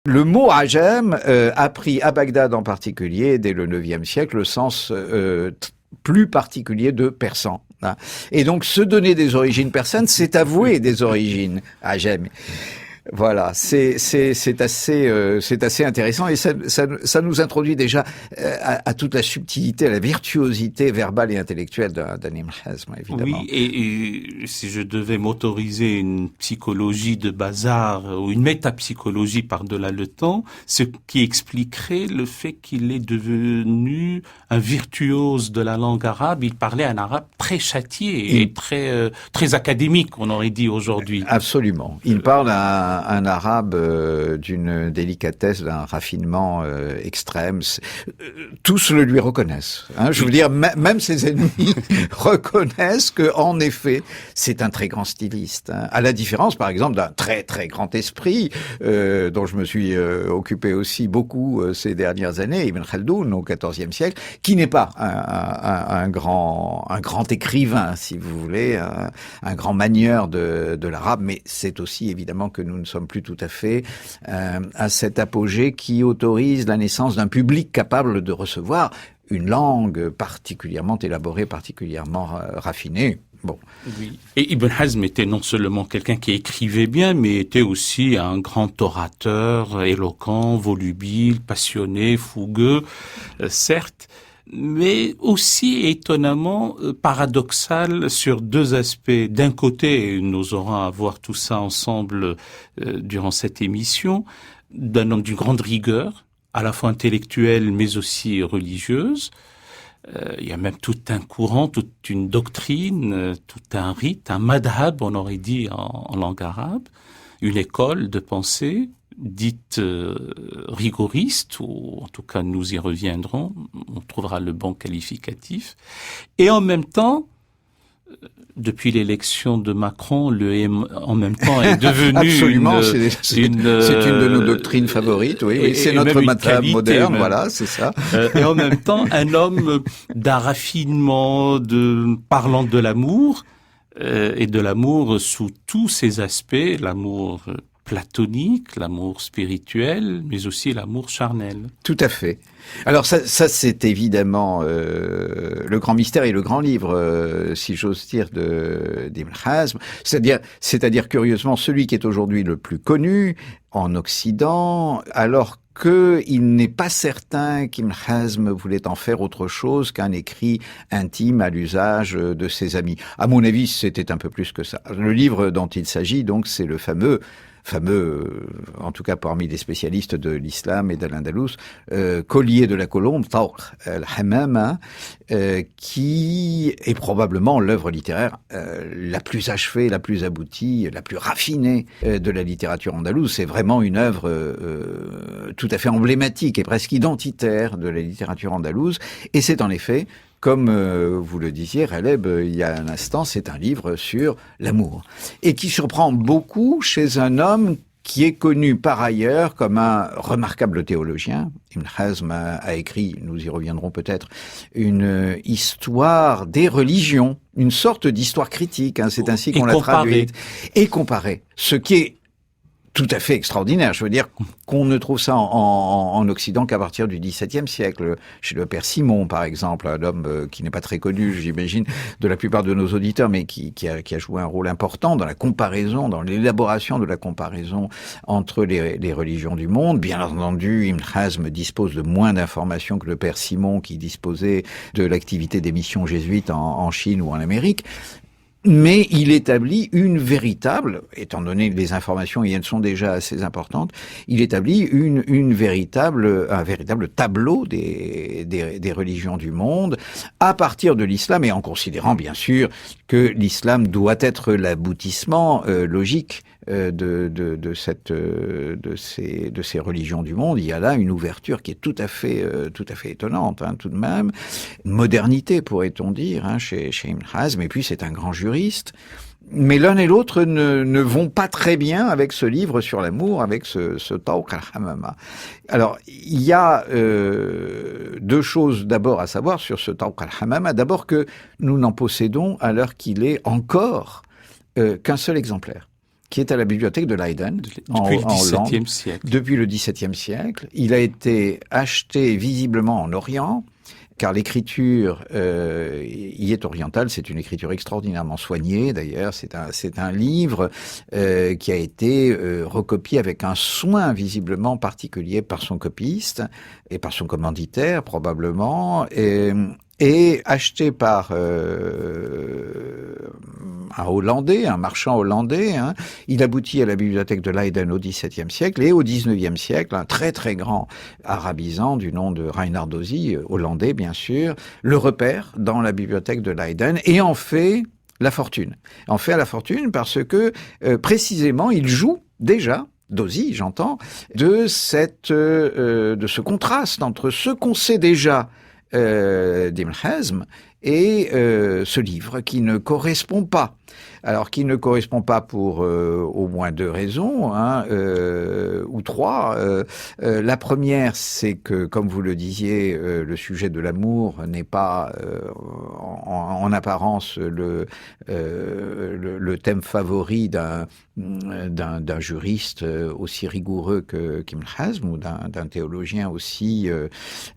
Le mot ajam a pris à Bagdad en particulier, dès le IXe siècle, le sens plus particulier de persan. Hein. Et donc, se donner des origines persanes, c'est avouer des origines ajam. Voilà, c'est assez intéressant et ça nous introduit déjà à toute la subtilité, à la virtuosité verbale et intellectuelle d'un Ibn Hazm, évidemment. Oui, et si je devais m'autoriser une psychologie de bazar ou une métapsychologie par-delà le temps, ce qui expliquerait le fait qu'il est devenu un virtuose de la langue arabe. Il parlait un arabe très châtié et très académique, on aurait dit aujourd'hui. Absolument. Il parle un arabe d'une délicatesse, d'un raffinement extrême. Tous le lui reconnaissent. Hein. Je veux dire, même ses ennemis reconnaissent que, en effet, c'est un très grand styliste. Hein. À la différence, par exemple, d'un très très grand esprit dont je me suis occupé aussi beaucoup ces dernières années, Ibn Khaldoun au XIVe siècle, qui n'est pas un grand écrivain, si vous voulez, un grand manieur de l'arabe, mais c'est aussi évidemment que nous ne sommes plus tout à fait à cet apogée qui autorise la naissance d'un public capable de recevoir une langue particulièrement élaborée, particulièrement raffinée. Bon. Oui. Et Ibn Hazm était non seulement quelqu'un qui écrivait bien, mais était aussi un grand orateur, éloquent, volubile, passionné, fougueux, certes, mais aussi étonnamment paradoxal sur deux aspects. D'un côté, nous aurons à voir tout ça ensemble durant cette émission, d'un homme d'une grande rigueur, à la fois intellectuelle mais aussi religieuse. Il y a même tout un courant, toute une doctrine, tout un rite, un madhab, on aurait dit en langue arabe, une école de pensée dite rigoriste, ou en tout cas nous y reviendrons, on trouvera le bon qualificatif. Et en même temps, depuis l'élection de Macron, en même temps est devenu absolument, c'est une de nos doctrines favorites, oui, et c'est notre madhab moderne, même. Voilà, c'est ça. Et en même temps, un homme d'un raffinement, parlant de l'amour, et de l'amour sous tous ses aspects, l'amour platonique, l'amour spirituel, mais aussi l'amour charnel. Tout à fait. Alors ça c'est évidemment le grand mystère et le grand livre, si j'ose dire, d'Ibn Hazm. C'est-à-dire curieusement celui qui est aujourd'hui le plus connu en Occident, alors qu'il n'est pas certain qu'Ibn Hazm voulait en faire autre chose qu'un écrit intime à l'usage de ses amis. À mon avis, c'était un peu plus que ça. Le livre dont il s'agit, donc, c'est le fameux, en tout cas parmi les spécialistes de l'islam et de l'Andalous, Collier de la colombe, Tawq al-Hamama, qui est probablement l'œuvre littéraire la plus achevée, la plus aboutie, la plus raffinée de la littérature andalouse. C'est vraiment une œuvre tout à fait emblématique et presque identitaire de la littérature andalouse. Et c'est en effet, comme vous le disiez, Raleb, il y a un instant, c'est un livre sur l'amour. Et qui surprend beaucoup chez un homme qui est connu par ailleurs comme un remarquable théologien. Ibn Hazm a écrit, nous y reviendrons peut-être, une histoire des religions, une sorte d'histoire critique, hein, c'est ainsi qu'on l'a traduite. Et comparé. Ce qui est tout à fait extraordinaire. Je veux dire qu'on ne trouve ça en Occident qu'à partir du XVIIe siècle. Chez le père Simon, par exemple, un homme qui n'est pas très connu, j'imagine, de la plupart de nos auditeurs, mais qui a joué un rôle important dans la comparaison, dans l'élaboration de la comparaison entre les religions du monde. Bien entendu, Ibn Hazm dispose de moins d'informations que le père Simon, qui disposait de l'activité des missions jésuites en Chine ou en Amérique. Mais il établit une véritable, étant donné les informations, et elles sont déjà assez importantes, il établit un véritable tableau des religions du monde à partir de l'islam et en considérant bien sûr que l'islam doit être l'aboutissement logique de ces religions du monde. Il y a là une ouverture qui est tout à fait étonnante, hein, tout de même. Une modernité, pourrait-on dire, hein, chez Ibn Hazm. Et puis, c'est un grand juriste. Mais l'un et l'autre ne vont pas très bien avec ce livre sur l'amour, avec ce Tawq al-Hamama. Alors, il y a deux choses d'abord à savoir sur ce Tawq al-Hamama. D'abord que nous n'en possédons, à l'heure qu'il est, encore qu'un seul exemplaire. qui est à la bibliothèque de Leiden, depuis le XVIIe siècle. Depuis le XVIIe siècle. Il a été acheté visiblement en Orient, car l'écriture y est orientale. C'est une écriture extraordinairement soignée, d'ailleurs. C'est un livre qui a été recopié avec un soin visiblement particulier par son copiste et par son commanditaire, probablement, et acheté par un Hollandais, un marchand hollandais. Il aboutit à la bibliothèque de Leiden au XVIIe siècle, et au XIXe siècle, un très très grand arabisant du nom de Reinhard Dozy, hollandais bien sûr, le repère dans la bibliothèque de Leiden et en fait la fortune. En fait la fortune parce que précisément il joue déjà, Dozy, j'entends, de ce contraste entre ce qu'on sait déjà d'Ibn Hazm et ce livre qui ne correspond pas. Alors, qui ne correspond pas pour au moins deux raisons, ou trois. La première, c'est que, comme vous le disiez, le sujet de l'amour n'est pas en apparence le thème favori d'un juriste aussi rigoureux qu'Ibn Hazm, ou d'un théologien aussi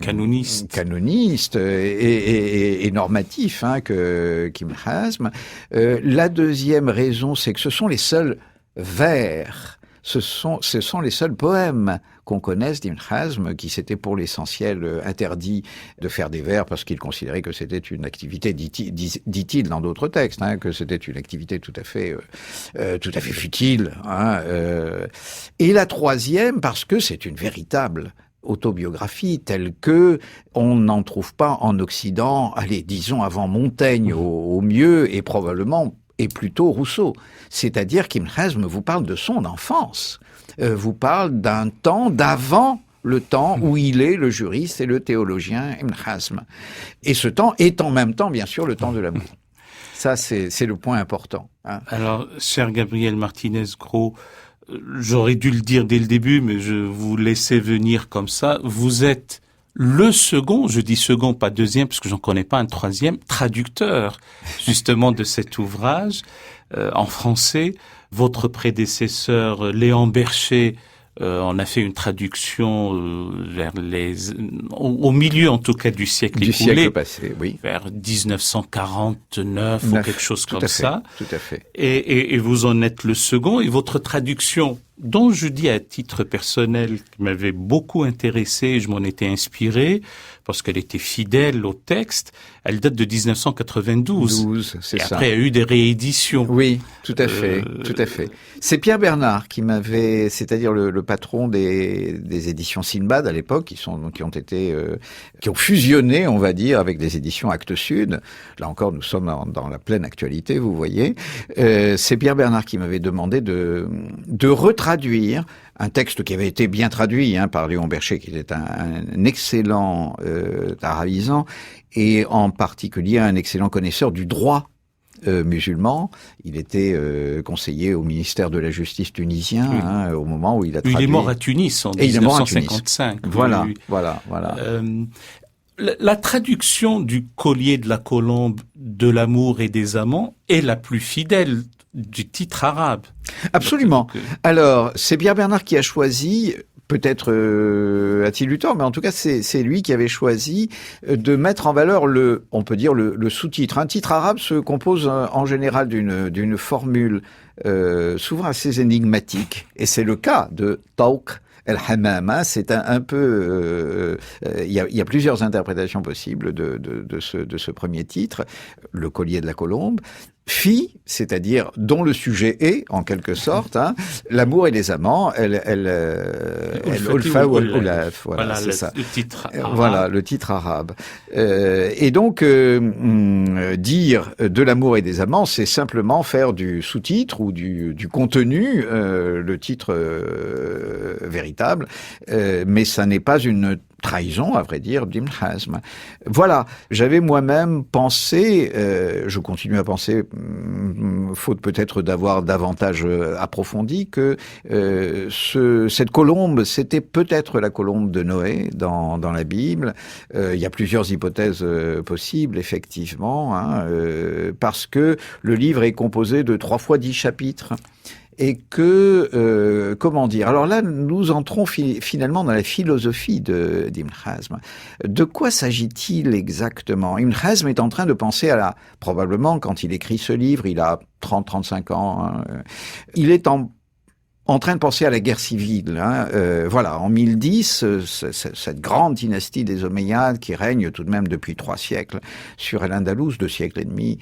canoniste et normatif qu'Ibn Hazm. La deuxième raison, c'est que ce sont les seuls vers, ce sont les seuls poèmes qu'on connaisse d'Ibn Hazm, qui s'était pour l'essentiel interdit de faire des vers parce qu'il considérait que c'était une activité, dit-il dans d'autres textes, que c'était une activité tout à fait futile. Et la troisième, parce que c'est une véritable autobiographie telle que on n'en trouve pas en Occident, allez, disons avant Montaigne au mieux, et probablement et plutôt Rousseau. C'est-à-dire qu'Ibn Hazm vous parle de son enfance, vous parle d'un temps d'avant le temps où il est le juriste et le théologien Ibn Hazm. Et ce temps est en même temps, bien sûr, le temps de l'amour. Ça, c'est le point important. Alors, cher Gabriel Martinez-Gros, j'aurais dû le dire dès le début, mais je vous laissais venir comme ça. Vous êtes le second, je dis second, pas deuxième, parce que j'en connais pas un troisième, traducteur, justement, de cet ouvrage, en français. Votre prédécesseur, Léon Bercher, on a fait une traduction au milieu, en tout cas, du siècle écoulé. Du siècle passé, oui. Vers 1949 ou quelque chose comme ça. Tout à fait. Et vous en êtes le second. Et votre traduction, dont je dis à titre personnel, qui m'avait beaucoup intéressé, je m'en étais inspiré, parce qu'elle était fidèle au texte, elle date de 1992. C'est ça. Après, il y a eu des rééditions. Oui, tout à fait, tout à fait. C'est Pierre Bernard qui m'avait, c'est-à-dire le patron des éditions Sinbad à l'époque, qui ont fusionné, on va dire, avec des éditions Actes Sud. Là encore, nous sommes dans la pleine actualité, vous voyez. C'est Pierre Bernard qui m'avait demandé de retraduire un texte qui avait été bien traduit par Léon Bercher, qui était un excellent arabisant, et en particulier un excellent connaisseur du droit musulman. Il était conseiller au ministère de la Justice tunisien au moment où il a traduit. Il est mort à Tunis en 1955. Voilà. La traduction du collier de la colombe, de l'amour et des amants est la plus fidèle du titre arabe. Absolument. Alors, c'est Pierre Bernard qui a choisi, peut-être a-t-il eu tort, mais en tout cas, c'est lui qui avait choisi de mettre en valeur on peut dire le sous-titre. Un titre arabe se compose en général d'une formule souvent assez énigmatique, et c'est le cas de Tawq El-Hammama. C'est un peu, il y a plusieurs interprétations possibles de ce premier titre, le collier de la colombe. Fi, c'est-à-dire dont le sujet est, en quelque sorte, l'amour et les amants, Ulfa ou Ulaf, voilà, c'est ça. Le titre arabe. Voilà, le titre arabe. Et donc, dire de l'amour et des amants, c'est simplement faire du sous-titre ou du contenu, le titre véritable, mais ça n'est pas une trahison, à vrai dire, d'Ibn Hazm. Voilà, j'avais moi-même pensé, je continue à penser, faute peut-être d'avoir davantage approfondi, que cette colombe, c'était peut-être la colombe de Noé dans la Bible. Il y a plusieurs hypothèses possibles, effectivement, parce que le livre est composé de 3 fois 10 chapitres. et que, comment dire, alors là, nous entrons finalement dans la philosophie d'Ibn Hazm. De quoi s'agit-il exactement? Ibn Hazm est en train de penser probablement, quand il écrit ce livre, il a 30-35 ans, hein, il est en train de penser à la guerre civile. Hein. Voilà, en 1010, cette grande dynastie des Omeyyades qui règne tout de même depuis 3 siècles sur Al-Andalus, 2 siècles et demi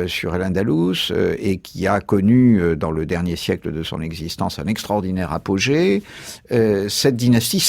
sur Al-Andalus, et qui a connu dans le dernier siècle de son existence un extraordinaire apogée. Cette dynastie